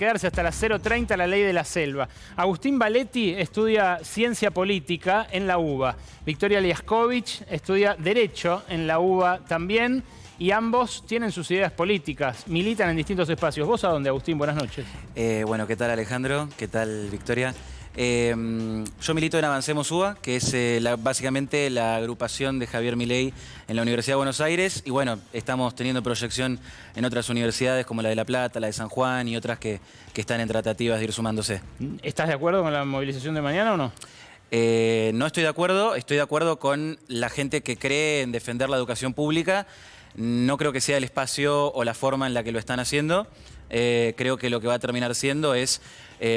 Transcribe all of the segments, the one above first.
quedarse hasta las 0:30 la ley de la selva. Agustín Valetti estudia Ciencia Política en la UBA. Victoria Liaskovich estudia Derecho en la UBA también. Y ambos tienen sus ideas políticas, militan en distintos espacios. ¿Vos a dónde, Agustín? Buenas noches. Bueno, ¿qué tal, Alejandro? ¿Qué tal, Victoria? Yo milito en Avancemos UBA, que es básicamente la agrupación de Javier Milei en la Universidad de Buenos Aires. Y bueno, estamos teniendo proyección en otras universidades como la de La Plata, la de San Juan y otras que están en tratativas de ir sumándose. ¿Estás de acuerdo con la movilización de mañana o no? No estoy de acuerdo con la gente que cree en defender la educación pública. No creo que sea el espacio o la forma en la que lo están haciendo. Creo que lo que va a terminar siendo es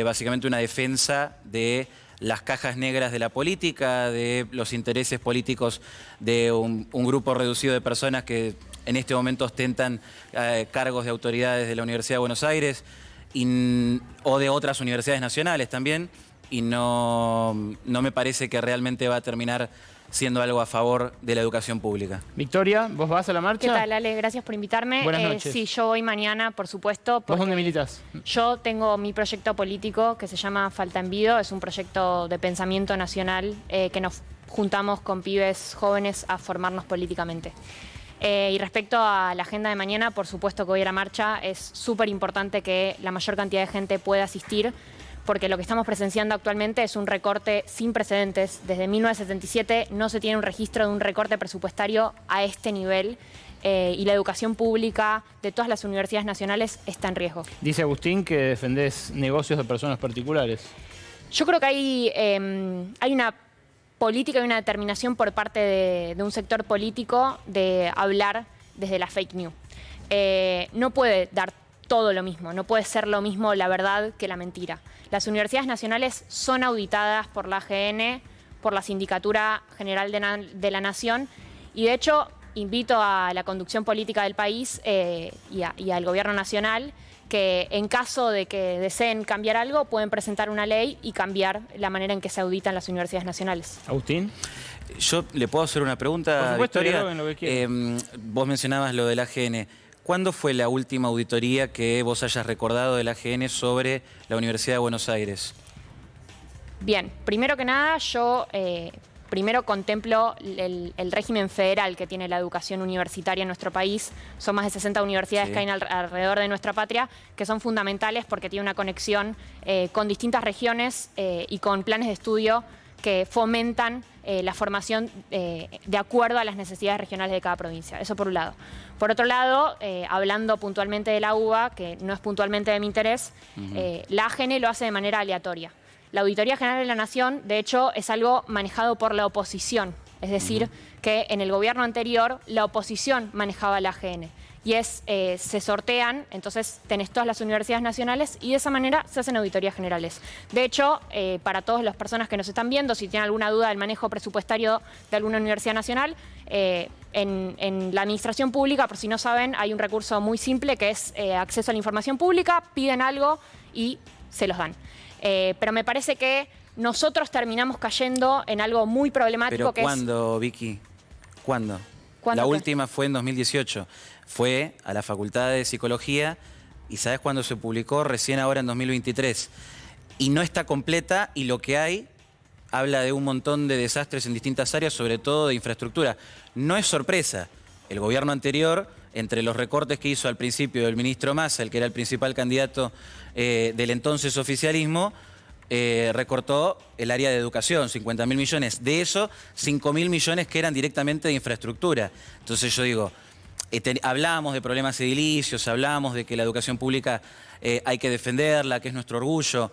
básicamente una defensa de las cajas negras de la política, de los intereses políticos de un grupo reducido de personas que en este momento ostentan cargos de autoridades de la Universidad de Buenos Aires o de otras universidades nacionales también. Y no me parece que realmente va a terminar siendo algo a favor de la educación pública. Victoria, ¿vos vas a la marcha? ¿Qué tal, Ale? Gracias por invitarme. Buenas noches. Sí, yo voy mañana, por supuesto. ¿Vos dónde militas? Yo tengo mi proyecto político que se llama Falta Envido. Es un proyecto de pensamiento nacional que nos juntamos con pibes jóvenes a formarnos políticamente. Y respecto a la agenda de mañana, por supuesto que voy a ir a marcha. Es súper importante que la mayor cantidad de gente pueda asistir, porque lo que estamos presenciando actualmente es un recorte sin precedentes. Desde 1977 no se tiene un registro de un recorte presupuestario a este nivel y la educación pública de todas las universidades nacionales está en riesgo. Dice Agustín que defendés negocios de personas particulares. Yo creo que hay una política y una determinación por parte de un sector político de hablar desde la fake news. No puede dar todo lo mismo, no puede ser lo mismo la verdad que la mentira. Las universidades nacionales son auditadas por la AGN, por la Sindicatura General de la Nación, y de hecho invito a la conducción política del país y al gobierno nacional que en caso de que deseen cambiar algo pueden presentar una ley y cambiar la manera en que se auditan las universidades nacionales. Agustín. Yo le puedo hacer una pregunta, por supuesto, Victoria. Lo que quieran. Vos mencionabas lo del AGN. ¿Cuándo fue la última auditoría que vos hayas recordado del AGN sobre la Universidad de Buenos Aires? Bien, primero que nada, yo primero contemplo el régimen federal que tiene la educación universitaria en nuestro país. Son más de 60 universidades que hay alrededor de nuestra patria, que son fundamentales porque tiene una conexión con distintas regiones y con planes de estudio que fomentan la formación de acuerdo a las necesidades regionales de cada provincia. Eso por un lado. Por otro lado, hablando puntualmente de la UBA, que no es puntualmente de mi interés, la AGN lo hace de manera aleatoria. La Auditoría General de la Nación, de hecho, es algo manejado por la oposición. Es decir, que en el gobierno anterior la oposición manejaba la AGN. Y se sortean, entonces tenés todas las universidades nacionales y de esa manera se hacen auditorías generales. De hecho, para todas las personas que nos están viendo, si tienen alguna duda del manejo presupuestario de alguna universidad nacional, en la administración pública, por si no saben, hay un recurso muy simple que es acceso a la información pública, piden algo y se los dan. Pero me parece que nosotros terminamos cayendo en algo muy problemático. ¿Pero cuándo, Vicky? ¿Cuándo? La última fue en 2018. Fue a la Facultad de Psicología y ¿sabes cuándo se publicó? Recién ahora en 2023. Y no está completa y lo que hay habla de un montón de desastres en distintas áreas, sobre todo de infraestructura. No es sorpresa. El gobierno anterior, entre los recortes que hizo al principio el ministro Massa, el que era el principal candidato del entonces oficialismo, recortó el área de educación, 50.000 millones. De eso, 5.000 millones que eran directamente de infraestructura. Entonces yo digo, hablábamos de problemas edilicios, hablábamos de que la educación pública hay que defenderla, que es nuestro orgullo,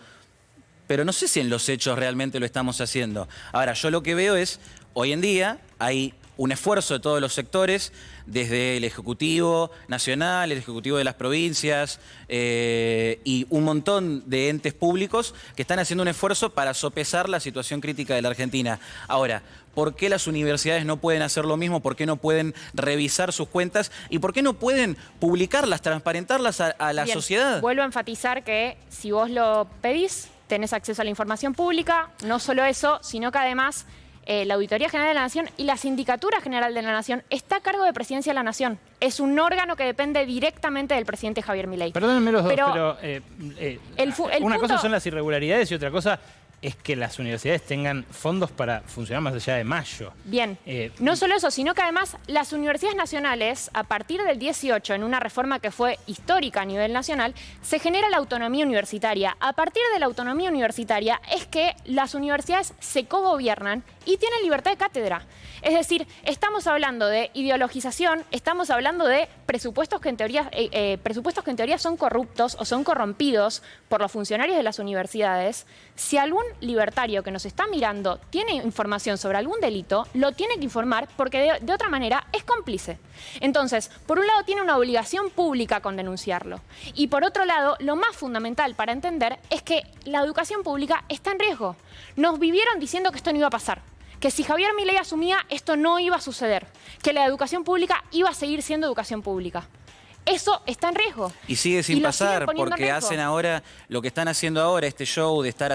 pero no sé si en los hechos realmente lo estamos haciendo. Ahora, yo lo que veo es, hoy en día hay un esfuerzo de todos los sectores, desde el Ejecutivo Nacional, el Ejecutivo de las provincias y un montón de entes públicos que están haciendo un esfuerzo para sopesar la situación crítica de la Argentina. Ahora, ¿por qué las universidades no pueden hacer lo mismo? ¿Por qué no pueden revisar sus cuentas? ¿Y por qué no pueden publicarlas, transparentarlas a la sociedad? Vuelvo a enfatizar que si vos lo pedís, tenés acceso a la información pública. No solo eso, sino que además la Auditoría General de la Nación y la Sindicatura General de la Nación está a cargo de Presidencia de la Nación. Es un órgano que depende directamente del presidente Javier Milei. Perdónenme los dos, pero una punto... cosa son las irregularidades y otra cosa es que las universidades tengan fondos para funcionar más allá de mayo. Bien, no solo eso, sino que además las universidades nacionales, a partir del 18, en una reforma que fue histórica a nivel nacional, se genera la autonomía universitaria. A partir de la autonomía universitaria es que las universidades se cogobiernan y tienen libertad de cátedra. Es decir, estamos hablando de ideologización, estamos hablando de presupuestos que en teoría son corruptos o son corrompidos por los funcionarios de las universidades. Si algún libertario que nos está mirando tiene información sobre algún delito, lo tiene que informar porque de otra manera es cómplice. Entonces, por un lado tiene una obligación pública con denunciarlo. Y por otro lado, lo más fundamental para entender es que la educación pública está en riesgo. Nos vivieron diciendo que esto no iba a pasar, que si Javier Milei asumía, esto no iba a suceder, que la educación pública iba a seguir siendo educación pública. Eso está en riesgo. Y sigue sin pasar, porque hacen ahora lo que están haciendo ahora, este show de estar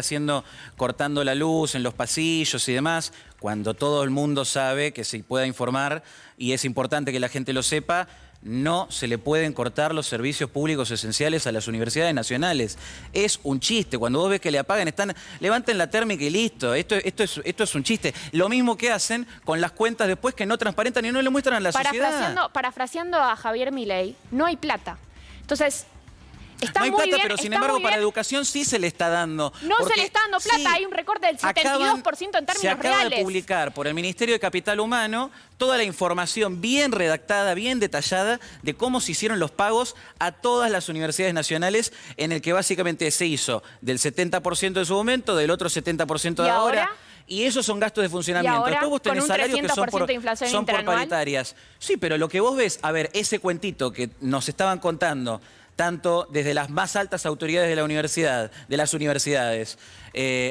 cortando la luz en los pasillos y demás, cuando todo el mundo sabe que se pueda informar y es importante que la gente lo sepa. No se le pueden cortar los servicios públicos esenciales a las universidades nacionales. Es un chiste. Cuando vos ves que le apagan, levanten la térmica y listo. Esto es un chiste. Lo mismo que hacen con las cuentas después que no transparentan y no le muestran a la sociedad. Parafraseando a Javier Milei, no hay plata. Entonces, no hay plata, pero sin embargo para educación sí se le está dando. No se le está dando plata, sí, hay un recorte del 72% en términos reales. Se acaba de publicar por el Ministerio de Capital Humano toda la información bien redactada, bien detallada de cómo se hicieron los pagos a todas las universidades nacionales, en el que básicamente se hizo del 70% de su momento, del otro 70% de ahora. Y esos son gastos de funcionamiento. Ahora, después vos tenés salarios que son por paritarias. Sí, pero lo que vos ves, a ver, ese cuentito que nos estaban contando, tanto desde las más altas autoridades de la universidad, de las universidades,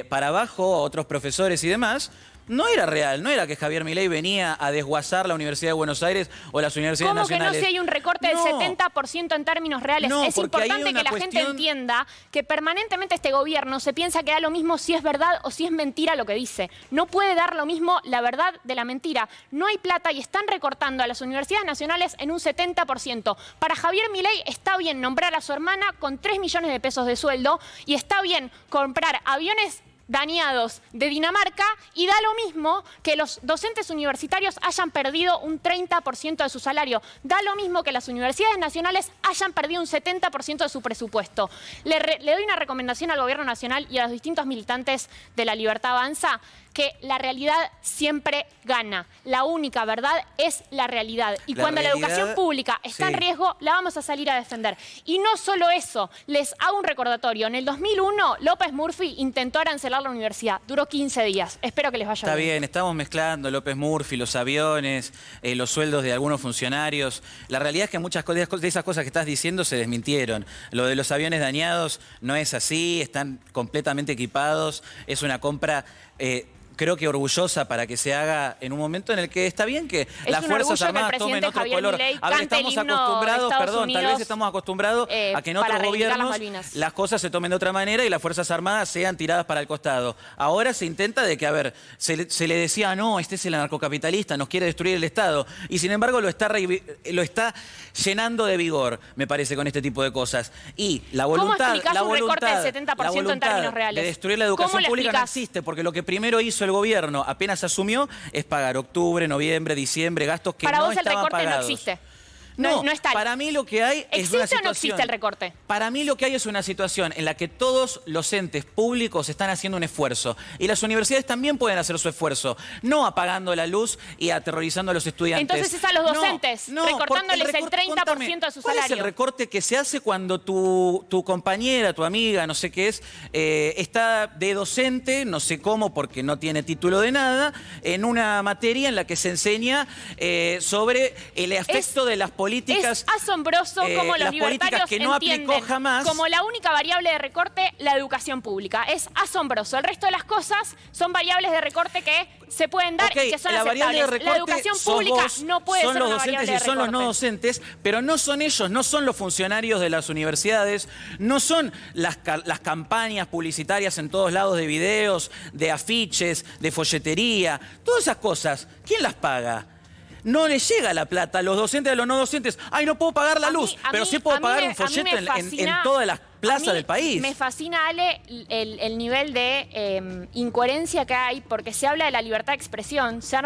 para abajo, otros profesores y demás, no era real, no era que Javier Milei venía a desguazar la Universidad de Buenos Aires o las universidades nacionales. ¿Cómo que no, si hay un recorte del 70% en términos reales? No, es importante que la gente entienda que permanentemente este gobierno se piensa que da lo mismo si es verdad o si es mentira lo que dice. No puede dar lo mismo la verdad de la mentira. No hay plata y están recortando a las universidades nacionales en un 70%. Para Javier Milei está bien nombrar a su hermana con 3 millones de pesos de sueldo y está bien comprar aviones dañados de Dinamarca y da lo mismo que los docentes universitarios hayan perdido un 30% de su salario. Da lo mismo que las universidades nacionales hayan perdido un 70% de su presupuesto. Le doy una recomendación al Gobierno Nacional y a los distintos militantes de La Libertad Avanza, que la realidad siempre gana. La única verdad es la realidad. Y cuando la educación pública está en riesgo, la vamos a salir a defender. Y no solo eso, les hago un recordatorio. En el 2001, López Murphy intentó arancelar la universidad. Duró 15 días. Espero que les vaya bien. Está bien, estamos mezclando López Murphy, los aviones, los sueldos de algunos funcionarios. La realidad es que muchas de esas cosas que estás diciendo se desmintieron. Lo de los aviones dañados no es así, están completamente equipados. Es una compra... creo que orgullosa para que se haga en un momento en el que está bien que las Fuerzas Armadas tomen otro color. A ver, estamos acostumbrados, tal vez estamos acostumbrados a que en otros gobiernos las cosas se tomen de otra manera y las Fuerzas Armadas sean tiradas para el costado. Ahora se intenta de que, a ver, se le decía, no, este es el anarcocapitalista, nos quiere destruir el Estado. Y sin embargo lo está llenando de vigor, me parece, con este tipo de cosas. Y la voluntad, de destruir la educación pública no existe, porque lo que primero hizo el gobierno apenas asumió es pagar octubre, noviembre, diciembre, gastos que no estaban pagados. Para vos el recorte no existe. No está. Para mí lo que hay es una situación... ¿Existe o no existe el recorte? Para mí lo que hay es una situación en la que todos los entes públicos están haciendo un esfuerzo. Y las universidades también pueden hacer su esfuerzo. No apagando la luz y aterrorizando a los estudiantes. Entonces es a los docentes, recortándoles el 30% de su salario. ¿Cuál es el recorte que se hace cuando tu compañera, tu amiga, no sé qué es, está de docente, no sé cómo, porque no tiene título de nada, en una materia en la que se enseña sobre el efecto de las políticas políticas... Es asombroso cómo los libertarios que no entienden aplicó jamás, como la única variable de recorte la educación pública. Es asombroso. El resto de las cosas son variables de recorte que se pueden dar y que son aceptables. La educación pública no puede ser una variable de recorte. Son los docentes y son los no docentes, pero no son ellos, no son los funcionarios de las universidades, no son las campañas publicitarias en todos lados de videos, de afiches, de folletería, todas esas cosas. ¿Quién las paga? No les llega la plata a los docentes y a los no docentes. Ay, no puedo pagar la luz, pero sí puedo pagar un folleto en todas las plazas del país. Me fascina, Ale, el nivel de incoherencia que hay, porque se habla de la libertad de expresión, se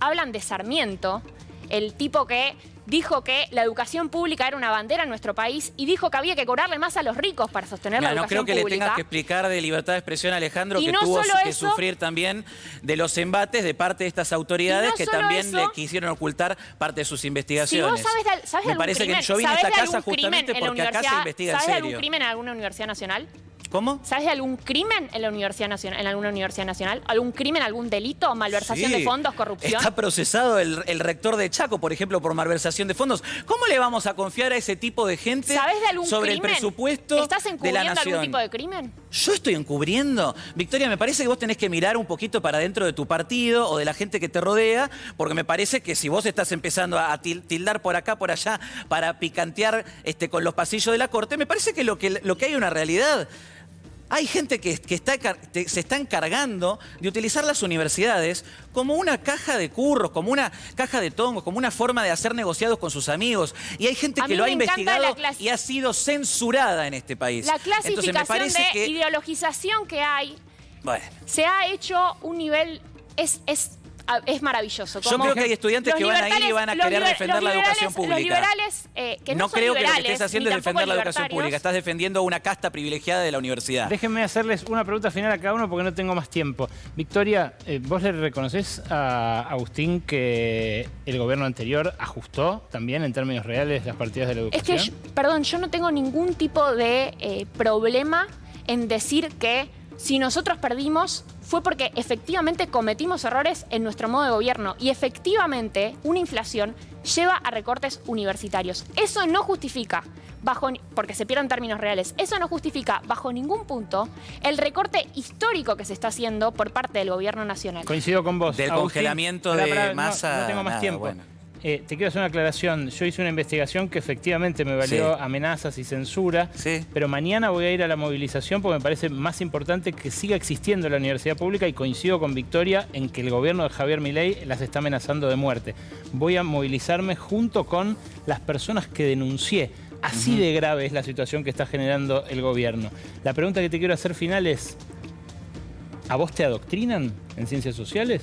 hablan de Sarmiento, el tipo que dijo que la educación pública era una bandera en nuestro país y dijo que había que cobrarle más a los ricos para sostener la educación pública. No creo que le tengas que explicar de libertad de expresión a Alejandro, que tuvo que sufrir también de los embates de parte de estas autoridades que también le quisieron ocultar parte de sus investigaciones. Si vos sabes de Me parece que yo vine a esta casa justamente porque acá se investiga en serio. ¿Sabes de algún crimen en alguna universidad nacional? ¿Cómo? ¿Sabes de algún crimen en la Universidad Nacional, en alguna universidad nacional? ¿Algún crimen, algún delito, malversación de fondos, corrupción? Está procesado el rector de Chaco, por ejemplo, por malversación de fondos. ¿Cómo le vamos a confiar a ese tipo de gente sobre el presupuesto ¿Estás de la encubriendo nación? algún tipo de crimen? ¿Yo estoy encubriendo? Victoria, me parece que vos tenés que mirar un poquito para dentro de tu partido o de la gente que te rodea, porque me parece que si vos estás empezando a tildar por acá, por allá, para picantear con los pasillos de la corte, me parece que lo que hay una realidad. Hay gente que se está encargando de utilizar las universidades como una caja de curros, como una caja de tongos, como una forma de hacer negociados con sus amigos. Y hay gente que lo ha investigado y ha sido censurada en este país. La clasificación de ideologización que hay, se ha hecho un nivel... Es maravilloso. Yo creo que hay estudiantes que van a ir y van a querer defender la educación pública. Los liberales, que no son creo liberales, que lo que estés haciendo es defender la educación pública. Estás defendiendo una casta privilegiada de la universidad. Déjenme hacerles una pregunta final a cada uno porque no tengo más tiempo. Victoria, ¿vos le reconocés a Agustín que el gobierno anterior ajustó también en términos reales las partidas de la educación? Es que, perdón, yo no tengo ningún tipo de problema en decir que si nosotros perdimos fue porque efectivamente cometimos errores en nuestro modo de gobierno y efectivamente una inflación lleva a recortes universitarios. Eso no justifica, porque se pierden términos reales, eso no justifica bajo ningún punto el recorte histórico que se está haciendo por parte del gobierno nacional. Coincido con vos. Del Agustín, congelamiento de masa. No tengo más tiempo. Bueno. Te quiero hacer una aclaración. Yo hice una investigación que efectivamente me valió amenazas y censura, pero mañana voy a ir a la movilización porque me parece más importante que siga existiendo la universidad pública y coincido con Victoria en que el gobierno de Javier Milei las está amenazando de muerte. Voy a movilizarme junto con las personas que denuncié. Así de grave es la situación que está generando el gobierno. La pregunta que te quiero hacer final es, ¿a vos te adoctrinan en ciencias sociales?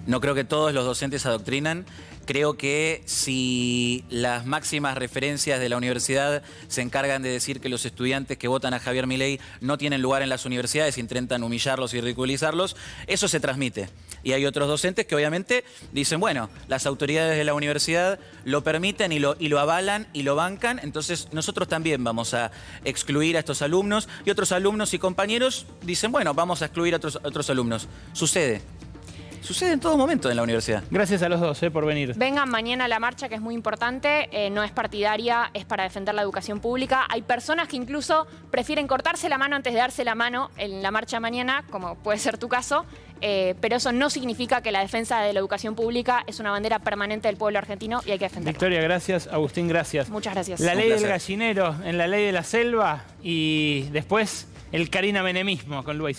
No creo que todos los docentes adoctrinan. Creo que si las máximas referencias de la universidad se encargan de decir que los estudiantes que votan a Javier Milei no tienen lugar en las universidades, intentan humillarlos y ridiculizarlos, eso se transmite. Y hay otros docentes que obviamente dicen, bueno, las autoridades de la universidad lo permiten y lo avalan y lo bancan, entonces nosotros también vamos a excluir a estos alumnos. Y otros alumnos y compañeros dicen, bueno, vamos a excluir a otros alumnos. Sucede en todo momento en la universidad. Gracias a los dos por venir. Vengan mañana a la marcha, que es muy importante. No es partidaria, es para defender la educación pública. Hay personas que incluso prefieren cortarse la mano antes de darse la mano en la marcha mañana, como puede ser tu caso. Pero eso no significa que la defensa de la educación pública es una bandera permanente del pueblo argentino y hay que defenderla. Victoria, gracias. Agustín, gracias. Muchas gracias. La ley del gallinero en la ley de la selva y después el carinamenemismo con Luis.